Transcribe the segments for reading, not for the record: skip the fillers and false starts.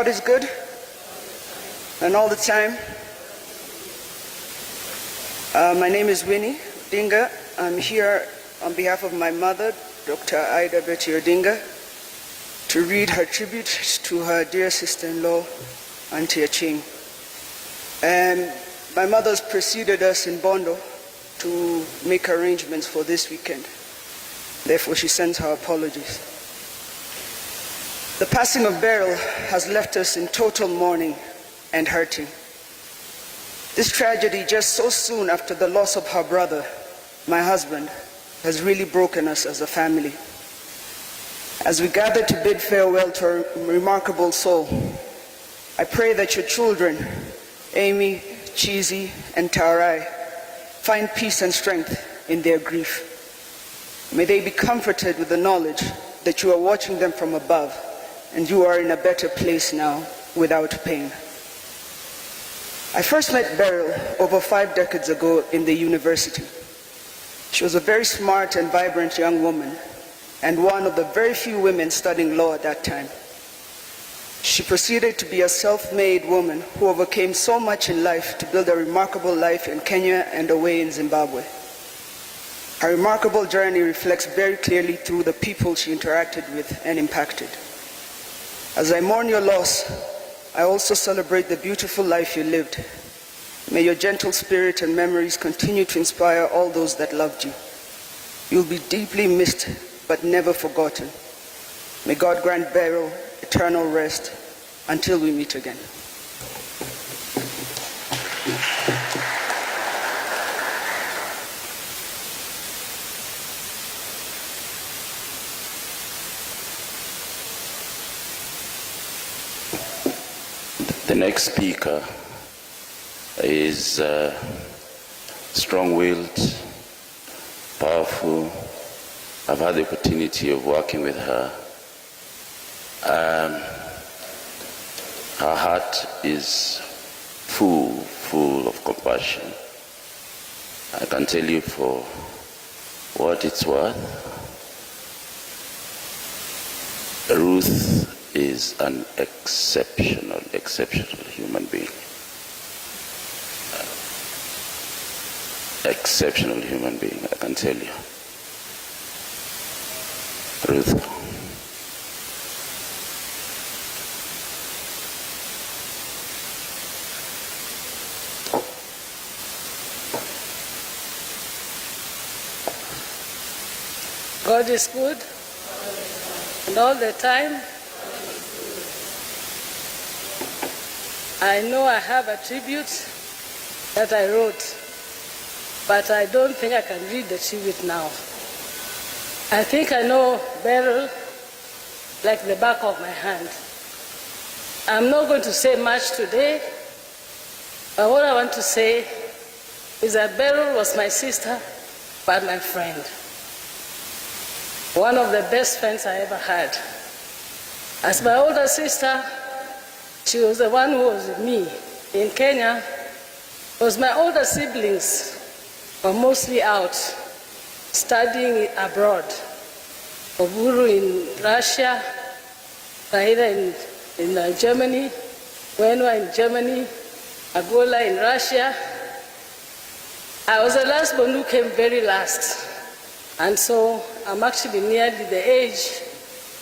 God is good, and all the time. My name is Winnie Odinga. I'm here on behalf of my mother, Dr. Odinga, to read her tribute to her dear sister-in-law, Auntie Achieng. And my mother's preceded us in Bondo to make arrangements for this weekend. Therefore, she sends her apologies. The passing of Beryl has left us in total mourning and hurting. This tragedy, just so soon after the loss of her brother, my husband, has really broken us as a family. As we gather to bid farewell to our remarkable soul, I pray that your children, Amy, Chizi, and Tarai, find peace and strength in their grief. May they be comforted with the knowledge that you are watching them from above, and you are in a better place now without pain. I first met Beryl over 5 decades ago in the university. She was a very smart and vibrant young woman, and one of the very few women studying law at that time. She proceeded to be a self-made woman who overcame so much in life to build a remarkable life in Kenya and away in Zimbabwe. Her remarkable journey reflects very clearly through the people she interacted with and impacted. As I mourn your loss, I also celebrate the beautiful life you lived. May your gentle spirit and memories continue to inspire all those that loved you. You'll be deeply missed, but never forgotten. May God grant Beryl eternal rest until we meet again. The next speaker is strong-willed, powerful. I've had the opportunity of working with her. Her heart is full of compassion. I can tell you for what it's worth, Ruth is an exceptional human being. Exceptional human being, I can tell you. Ruth. God is good, and all the time. I know I have a tribute that I wrote, but I don't think I can read the tribute now. I think I know Beryl like the back of my hand. I'm not going to say much today, but what I want to say is that Beryl was my sister, but my friend. One of the best friends I ever had. As my older sister, she was the one who was with me in Kenya. Because my older siblings were mostly out studying abroad. Oburu in Russia, Raila in Germany, Winnie in Germany, Agola in Russia. I was the last one who came very last. And so I'm actually nearly the age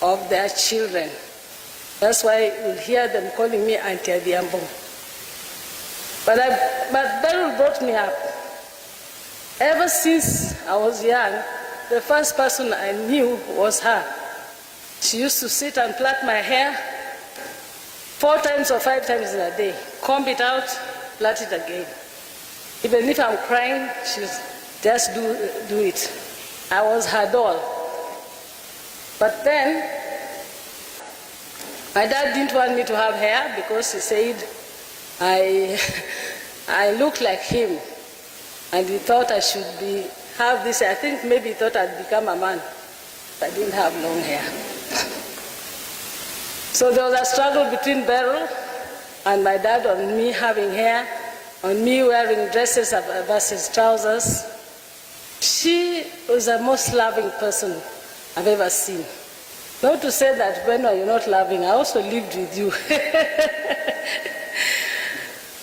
of their children. That's why you'll hear them calling me Auntie Adiambo. But Beryl brought me up. Ever since I was young, the first person I knew was her. She used to sit and plait my hair 4 times or 5 times in a day, comb it out, plait it again. Even if I'm crying, she'll just do it. I was her doll. But then, my dad didn't want me to have hair because he said I looked like him, and he thought I should have this. I think maybe he thought I'd become a man. I didn't have long hair. So there was a struggle between Beryl and my dad on me having hair, on me wearing dresses versus trousers. She was the most loving person I've ever seen. Not to say that when you're not loving, I also lived with you.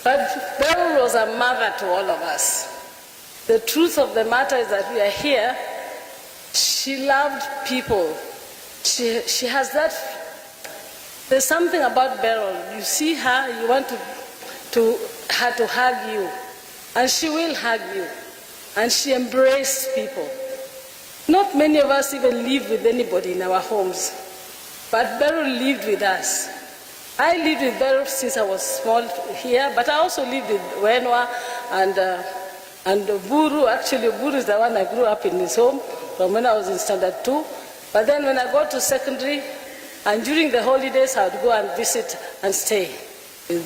But Beryl was a mother to all of us. The truth of the matter is that we are here. She loved people. She has that. There's something about Beryl. You see her, you want her to hug you, and she will hug you. And she embraced people. Not many of us even live with anybody in our homes, but Beryl lived with us. I lived with Beryl since I was small here, but I also lived with Wenwa and Buru. Actually, Buru is the one I grew up in his home from when I was in standard 2. But then when I got to secondary, and during the holidays, I would go and visit and stay with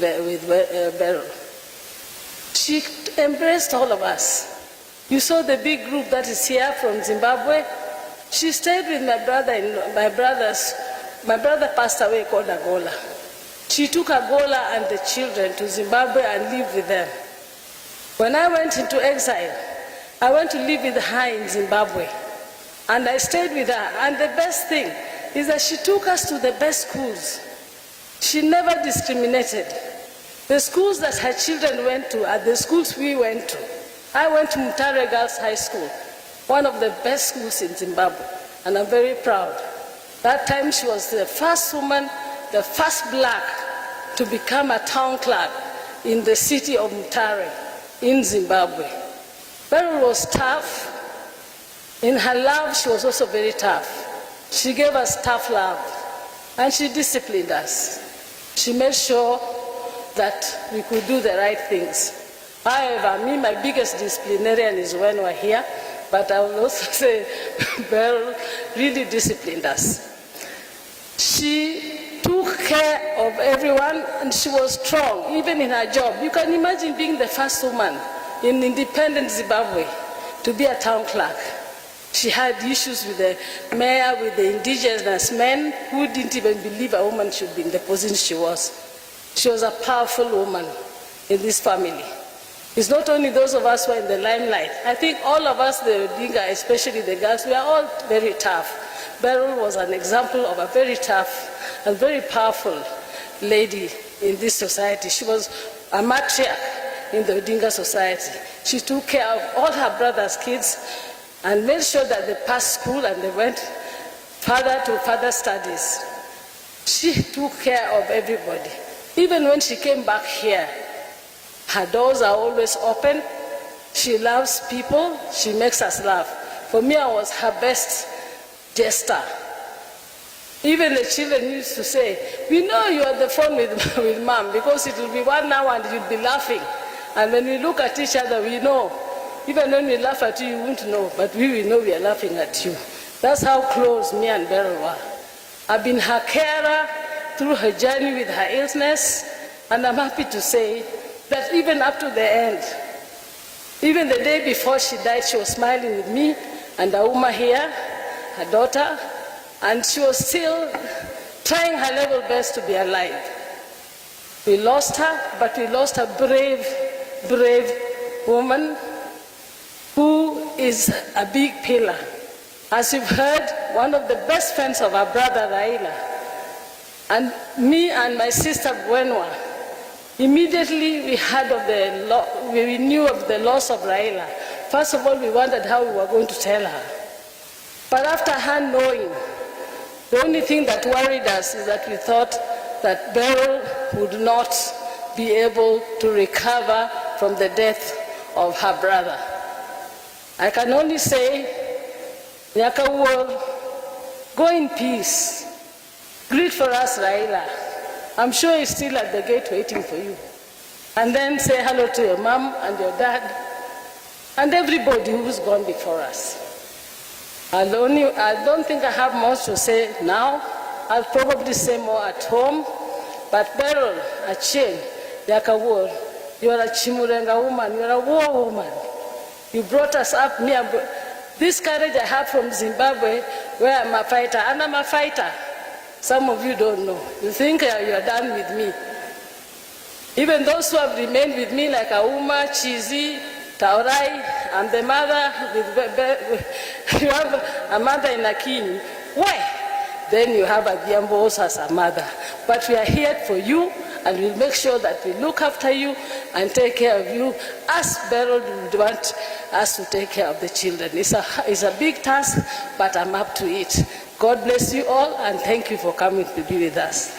Beryl. She embraced all of us. You saw the big group that is here from Zimbabwe. She stayed with my brother. My brother passed away called Agola. She took Agola and the children to Zimbabwe and lived with them. When I went into exile, I went to live with her in Zimbabwe. And I stayed with her. And the best thing is that she took us to the best schools. She never discriminated. The schools that her children went to are the schools we went to. I went to Mutare Girls High School, one of the best schools in Zimbabwe, and I'm very proud. That time she was the first woman, the first black to become a town clerk in the city of Mutare in Zimbabwe. Beryl was tough. In her love, she was also very tough. She gave us tough love, and she disciplined us. She made sure that we could do the right things. However, my biggest disciplinarian is when we're here, but I will also say Beryl really disciplined us. She took care of everyone, and she was strong, even in her job. You can imagine being the first woman in independent Zimbabwe to be a town clerk. She had issues with the mayor, with the indigenous men who didn't even believe a woman should be in the position she was. She was a powerful woman in this family. It's not only those of us who are in the limelight. I think all of us, the Odinga, especially the girls, we are all very tough. Beryl was an example of a very tough and very powerful lady in this society. She was a matriarch in the Odinga society. She took care of all her brother's kids and made sure that they passed school and they went further to further studies. She took care of everybody. Even when she came back here, her doors are always open. She loves people. She makes us laugh. For me, I was her best jester. Even the children used to say, we know you are on the phone with mom because it will be 1 hour and you'll be laughing. And when we look at each other, we know. Even when we laugh at you, you won't know, but we will know we are laughing at you. That's how close me and Beryl were. I've been her carer through her journey with her illness, and I'm happy to say that even up to the end, even the day before she died, she was smiling with me and Auma here, her daughter, and she was still trying her level best to be alive. We lost her, but we lost a brave, brave woman who is a big pillar. As you've heard, one of the best friends of our brother Raila. And me and my sister Wenwa, immediately we knew of the loss of Raila. First of all, we wondered how we were going to tell her. But after her knowing, the only thing that worried us is that we thought that Beryl would not be able to recover from the death of her brother. I can only say, Nyakawol, go in peace. Greet for us, Raila. I'm sure he's still at the gate waiting for you. And then say hello to your mom and your dad and everybody who's gone before us. I don't think I have much to say now. I'll probably say more at home. But Beryl, Achieng, Nyakawol, you are a Chimurenga woman, you are a war woman. You brought us up near. This courage I have from Zimbabwe, where I'm a fighter, and I'm a fighter. Some of you don't know. You think you are done with me. Even those who have remained with me, like Auma, Chizi, Taurai, I'm the mother, you have a mother in Achieng. Why? then you have Adhiambo also as a mother. But we are here for you, and we'll make sure that we look after you and take care of you as Beryl would want us to take care of the children. It's a big task, but I'm up to it. God bless you all, and thank you for coming to be with us.